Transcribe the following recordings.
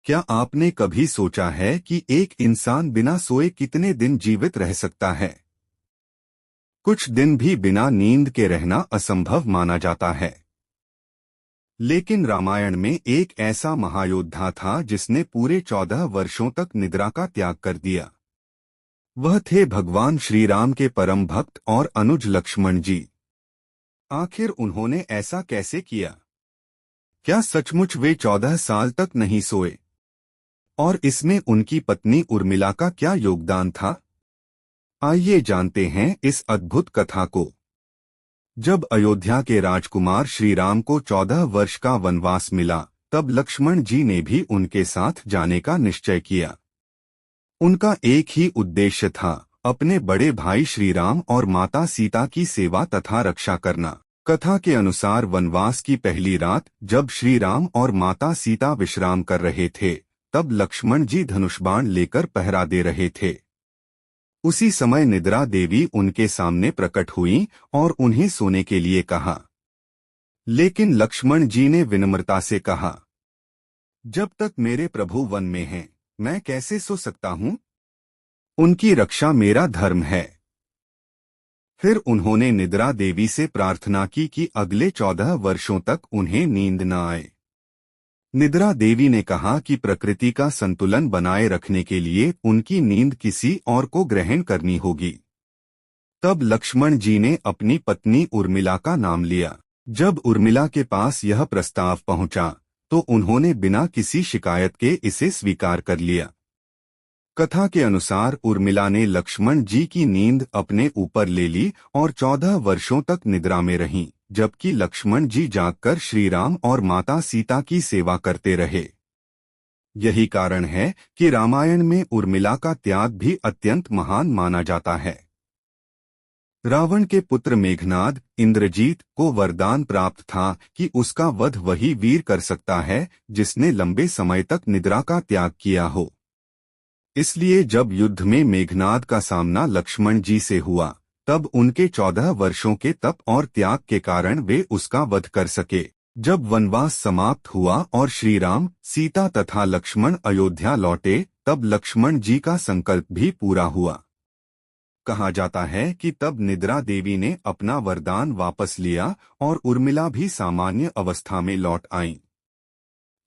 क्या आपने कभी सोचा है कि एक इंसान बिना सोए कितने दिन जीवित रह सकता है? कुछ दिन भी बिना नींद के रहना असंभव माना जाता है। लेकिन रामायण में एक ऐसा महायोद्धा था जिसने पूरे 14 वर्षों तक निद्रा का त्याग कर दिया। वह थे भगवान श्री राम के परम भक्त और अनुज लक्ष्मण जी। आखिर उन्होंने ऐसा कैसे किया? क्या सचमुच वे 14 साल तक नहीं सोए? और इसमें उनकी पत्नी उर्मिला का क्या योगदान था? आइए जानते हैं इस अद्भुत कथा को। जब अयोध्या के राजकुमार श्री राम को 14 वर्ष का वनवास मिला, तब लक्ष्मण जी ने भी उनके साथ जाने का निश्चय किया। उनका एक ही उद्देश्य था, अपने बड़े भाई श्री राम और माता सीता की सेवा तथा रक्षा करना। कथा के अनुसार वनवास की पहली रात जब श्री राम और माता सीता विश्राम कर रहे थे, तब लक्ष्मण जी धनुष बाण लेकर पहरा दे रहे थे। उसी समय निद्रा देवी उनके सामने प्रकट हुई और उन्हें सोने के लिए कहा। लेकिन लक्ष्मण जी ने विनम्रता से कहा, जब तक मेरे प्रभु वन में हैं, मैं कैसे सो सकता हूँ? उनकी रक्षा मेरा धर्म है। फिर उन्होंने निद्रा देवी से प्रार्थना की कि अगले 14 वर्षों तक उन्हें नींद न आए। निद्रा देवी ने कहा कि प्रकृति का संतुलन बनाए रखने के लिए उनकी नींद किसी और को ग्रहण करनी होगी। तब लक्ष्मण जी ने अपनी पत्नी उर्मिला का नाम लिया। जब उर्मिला के पास यह प्रस्ताव पहुंचा, तो उन्होंने बिना किसी शिकायत के इसे स्वीकार कर लिया। कथा के अनुसार उर्मिला ने लक्ष्मण जी की नींद अपने ऊपर ले ली और 14 वर्षों तक निद्रा में रहीं, जबकि लक्ष्मण जी जागकर श्री राम और माता सीता की सेवा करते रहे। यही कारण है कि रामायण में उर्मिला का त्याग भी अत्यंत महान माना जाता है। रावण के पुत्र मेघनाद इंद्रजीत को वरदान प्राप्त था कि उसका वध वही वीर कर सकता है जिसने लंबे समय तक निद्रा का त्याग किया हो। इसलिए जब युद्ध में मेघनाद का सामना लक्ष्मण जी से हुआ, तब उनके 14 वर्षों के तप और त्याग के कारण वे उसका वध कर सके। जब वनवास समाप्त हुआ और श्री राम, सीता तथा लक्ष्मण अयोध्या लौटे, तब लक्ष्मण जी का संकल्प भी पूरा हुआ। कहा जाता है कि तब निद्रा देवी ने अपना वरदान वापस लिया और उर्मिला भी सामान्य अवस्था में लौट आईं।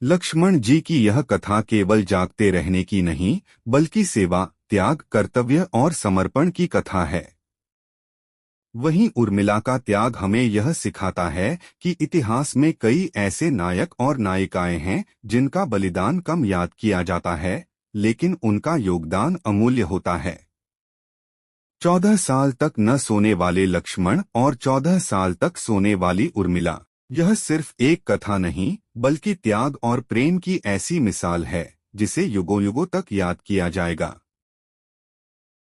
लक्ष्मण जी की यह कथा केवल जागते रहने की नहीं, बल्कि सेवा, त्याग, कर्तव्य और समर्पण की कथा है। वहीं उर्मिला का त्याग हमें यह सिखाता है कि इतिहास में कई ऐसे नायक और नायिकाएं हैं जिनका बलिदान कम याद किया जाता है, लेकिन उनका योगदान अमूल्य होता है। 14 साल तक न सोने वाले लक्ष्मण और 14 साल तक सोने वाली उर्मिला, यह सिर्फ एक कथा नहीं, बल्कि त्याग और प्रेम की ऐसी मिसाल है जिसे युगों युगों तक याद किया जाएगा।